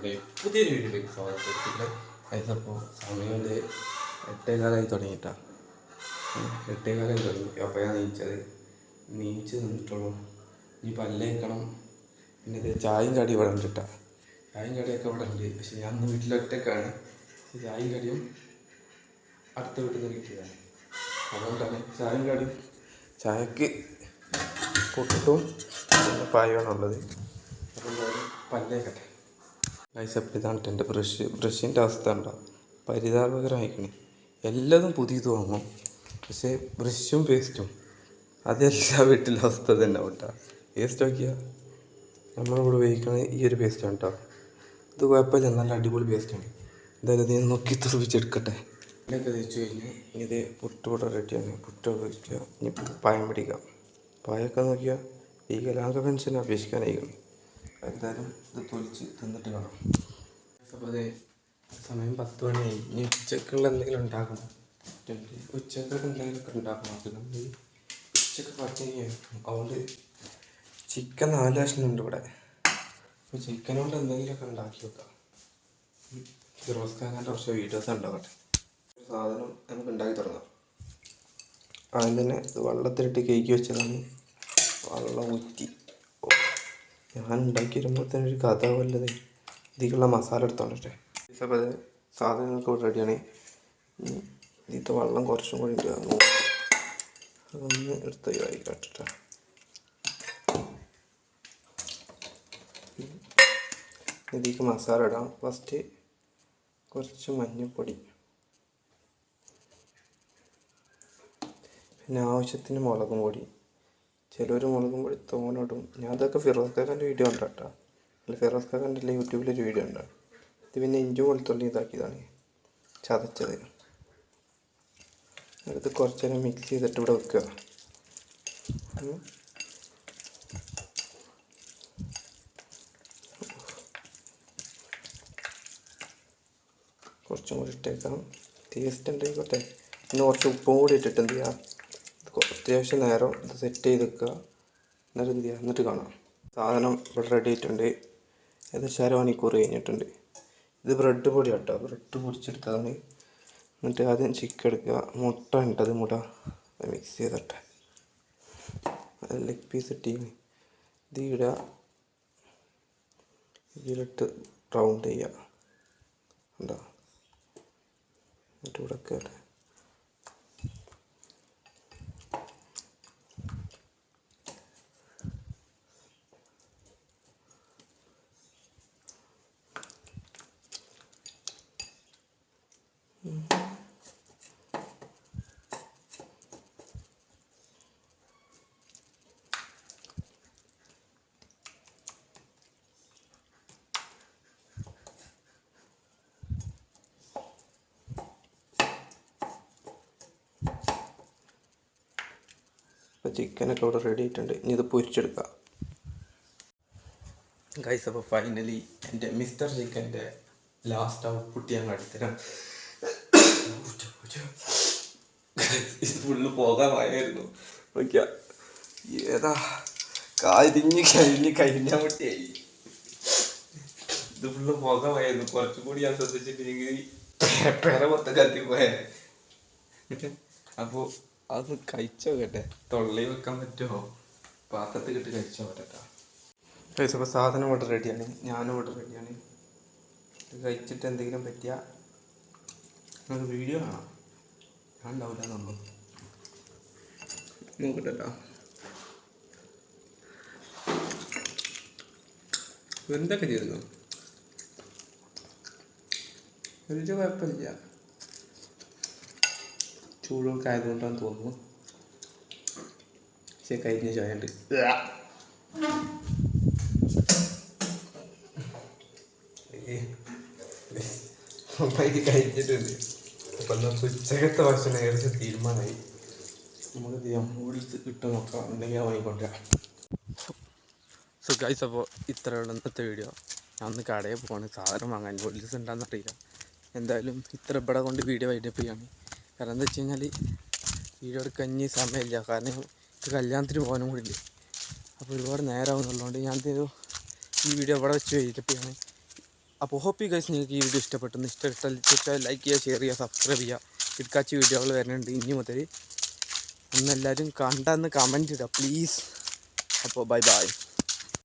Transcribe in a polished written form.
നമ്മുടെ പുതിയൊരു വീഡിയോയിലേക്ക് സ്വാഗതം. അപ്പോൾ സമയം 8:15 തുടങ്ങിയിട്ടാണ്. 8:15 തുടങ്ങി. അപ്പോൾ ഞാൻ നീച്ച് നിന്നിട്ടുള്ളൂ. ഇനി പല്ലേക്കണം. പിന്നെ ഇത് ചായയും കടി ഇവിടെ ഉണ്ട് കേട്ടോ. ചായയും കടിയൊക്കെ ഇവിടെ ഉണ്ട്. പക്ഷെ ഞാൻ ഇന്ന് വീട്ടിലൊറ്റക്കാണ്. ചായയും കടിയും അടുത്ത വീട്ടിൽ നിന്ന് കിട്ടിയതാണ്. അതുകൊണ്ടാണ് ചായയും കടിയും. ചായക്ക് പുട്ടും പിന്നെ പായമാണുള്ളത്. അപ്പോൾ എന്തായാലും പല്ലേക്കട്ടെ. ഗൈസപ്പ് ഇതാണ് എൻ്റെ ബ്രഷിൻ്റെ അവസ്ഥ ഉണ്ടോ, പരിതാപകരമായിക്കണേ. എല്ലാതും പുതിയത് വാങ്ങും, പക്ഷേ ബ്രഷും പേസ്റ്റും അതെല്ലാ വീട്ടിലെ അവസ്ഥ തന്നെ കേട്ടോ. പേസ്റ്റ് നോക്കിയാൽ നമ്മളിവിടെ ഉപയോഗിക്കണ ഈ ഒരു പേസ്റ്റാണ് കേട്ടോ. ഇത് കുഴപ്പമില്ല, നല്ല അടിപൊളി പേസ്റ്റാണ്. എന്തായാലും നീ നോക്കി തെറിപ്പിച്ചെടുക്കട്ടെ. ഇതിനൊക്കെ തേച്ച് കഴിഞ്ഞ് ഇത് പുട്ടുകൂടെ റെഡിയാണ്. പുട്ട് ഉപയോഗിക്കുക. ഇനി പായം പിടിക്കാം. പായൊക്കെ നോക്കിയാൽ ഈ കലാംഗ പെൻഷൻ അപേക്ഷിക്കാനായിരിക്കണം. എന്തായാലും ഇത് തൊലിച്ച് തിന്നിട്ട് കാണാം. അപ്പോൾ അതെ സമയം 10 മണിയായി. ഇനി ഉച്ചക്കുള്ള എന്തെങ്കിലും ഉണ്ടാക്കണം. ഉച്ചക്കൊക്കെ എന്തെങ്കിലുമൊക്കെ ഉണ്ടാക്കണം. അത് നമ്മൾ ഉച്ചക്ക് പട്ടിണിയായിരുന്നു. അതുകൊണ്ട് ചിക്കൻ 4 കഷ്ണം ഉണ്ട് ഇവിടെ. അപ്പോൾ ചിക്കൻ കൊണ്ട് എന്തെങ്കിലുമൊക്കെ ഉണ്ടാക്കി വെക്കാം. ഫിറോസ്ഖാൻ്റെ കുറച്ച് വീഡിയോസ് ഉണ്ടാവട്ടെ. സാധനം നമുക്ക് ഉണ്ടാക്കി തുടങ്ങാം. ആദ്യം തന്നെ ഇത് വെള്ളത്തിലിട്ട് കേക്ക് വെച്ചതാണ്. വെള്ളം ഊറ്റി ഞാൻ ഉണ്ടാക്കി വരുമ്പോൾ തന്നെ ഒരു കഥ വല്ലത്. ഇതിലുള്ള മസാല എടുത്തോണ്ടേ. അപ്പോൾ അത് സാധനങ്ങളൊക്കെ ഇവിടെ റെഡിയാണ്. ഇതിൻ്റെ വെള്ളം കുറച്ചും കൂടി ഉണ്ട്. അതൊന്ന് എടുത്ത് ഒഴിവാക്കിട്ടാ. ഇതിലേക്ക് മസാല ഇടാം. ഫസ്റ്റ് കുറച്ച് മഞ്ഞൾപ്പൊടി, പിന്നെ ആവശ്യത്തിന് മുളകും പൊടി. ചിലർ മുളകും പൊടി തോന്നിടും. ഞാൻ അതൊക്കെ ഫിറോസ് കാക്കൻ്റെ വീഡിയോ ഉണ്ട് കേട്ടോ. അല്ല, ഫിറോസ് കാക്കൻ്റെ യൂട്യൂബിലൊരു വീഡിയോ ഉണ്ട്. ഇത് പിന്നെ ഇഞ്ചും വെളുത്തുള്ളി ഇതാക്കിയതാണ്, ചതച്ചത്. അടുത്ത് കുറച്ച് നേരം മിക്സ് ചെയ്തിട്ട് ഇവിടെ വെക്കുക. കുറച്ചും കൂടി ഇട്ടേക്കാം. ടേസ്റ്റ് ഉണ്ടായിക്കോട്ടെ. പിന്നെ കുറച്ച് ഉപ്പും കൂടി ഇട്ടിട്ട് എന്ത് ചെയ്യുക, അത്യാവശ്യം നേരം ഇത് സെറ്റ് ചെയ്ത് വെക്കുക. എന്നിട്ട് എന്ത് ചെയ്യുക, എന്നിട്ട് കാണാം. സാധനം ഇവിടെ റെഡി ആയിട്ടുണ്ട്. ഏകദേശം 1/2 മണിക്കൂർ കഴിഞ്ഞിട്ടുണ്ട്. ഇത് ബ്രെഡ് പൊടി കേട്ടോ, ബ്രെഡ് പൊടിച്ചെടുത്തതാണ്. എന്നിട്ട് ആദ്യം ചിക്കൻ എടുക്കുക. മുട്ട ഉണ്ടത്, മുട്ട മിക്സ് ചെയ്തിട്ട് ലെഗ് പീസ് ഇട്ടി ഇത് ഇടുക. ഇതിലിട്ട് റൗണ്ട് ചെയ്യുക. ഉണ്ടോ, എന്നിട്ട് ഇവിടെ കേട്ടെ. അപ്പോൾ ചിക്കനൊക്കെ ഇവിടെ റെഡി ആയിട്ടുണ്ട്. ഇനി ഇത് പൊരിച്ചെടുക്കാം. ഗൈസ്, അപ്പോൾ ഫൈനലി എൻ്റെ മിസ്റ്റർ ചിക്കൻ്റെ ലാസ്റ്റ് ഔട്ട്പുട്ട് ഞാൻ കാണിത്തരാം. ഇത് ഫുള്ള് പോകാമായിരുന്നു. നോക്കിയാ ഏതാ കഴിഞ്ഞ മുട്ടിയായി. ഇത് ഫുള്ള് പോകാമായിരുന്നു. കുറച്ചും കൂടി ഞാൻ ശ്രദ്ധിച്ചിട്ടുണ്ടെങ്കിൽ പേര മൊത്തം കത്തിപ്പോയ. അപ്പോൾ അത് കഴിച്ചോ കേട്ടെ. തൊള്ളി വെക്കാൻ പറ്റുമോ, പാത്രത്തിൽ ഇട്ട് കഴിച്ചോ കേട്ടോ. കഴിച്ചപ്പോൾ സാധനം ഇവിടെ റെഡിയാണ്. ഞാനും ഇവിടെ റെഡിയാണ്. ഇത് കഴിച്ചിട്ട് എന്തെങ്കിലും പറ്റിയാൽ നമുക്ക് വീഡിയോ കാണാം. ഞാൻ ഉണ്ടാവില്ല നമ്മൾ നോക്കട്ടെ. എന്തൊക്കെ ചെയ്തു രുചി കുഴപ്പമില്ല. ചൂടൊക്കെ ആയതുകൊണ്ടാണ് തോന്നുന്നു. പക്ഷെ കഴിഞ്ഞ ചായണ്ട്. കഴിച്ചിട്ടുണ്ട്. അപ്പം നമുക്ക് ഉച്ചകത്തെ ഭക്ഷണം ഏകദേശം തീരുമാനമായി. നമുക്ക് നൂഡിൽസ് കിട്ടും നോക്കാം, ഉണ്ടെങ്കിൽ വാങ്ങിക്കൊണ്ടുവരാം. സോ ഗൈസ്, അപ്പോൾ ഇത്രയുള്ള ഇന്നത്തെ വീഡിയോ. ഞാൻ ഒന്ന് കടയിൽ പോവാണ് സാധനം വാങ്ങാൻ. നൂഡിൽസ് ഉണ്ടാകുന്ന അറിയില്ല. എന്തായാലും ഇത്ര ഇവിടെ കൊണ്ട് വീഡിയോ വൈൻഡപ്പ് ചെയ്യാണ്. കാരണം എന്താ വെച്ച് കഴിഞ്ഞാൽ വീഡിയോ എടുക്കാൻ ഇനി സമയമില്ല. കാരണം ഇത് കല്യാണത്തിന് പോകാനും കൂടി ഇല്ലേ. അപ്പോൾ ഒരുപാട് നേരമാകുന്നുള്ളതുകൊണ്ട് ഞാൻ ഈ വീഡിയോ ഇവിടെ വെച്ച് വൈൻഡപ്പ് ചെയ്യാണ്. അപ്പോൾ ഹോപ്പ് ഗൈസ് നിങ്ങൾക്ക് ഈ വീഡിയോ ഇഷ്ടപ്പെട്ടെന്ന്. ഇഷ്ടപ്പെട്ടാൽ ലൈക്ക് ചെയ്യുക, ഷെയർ ചെയ്യുക, സബ്സ്ക്രൈബ് ചെയ്യുക. കിടക്കാച്ചി വീഡിയോകൾ വരുന്നുണ്ട് ഇനി മുതൽ. എല്ലാവരും കണ്ടെന്ന് കമൻറ്റ് ഇടുക പ്ലീസ്. അപ്പോൾ ബൈ ബൈ.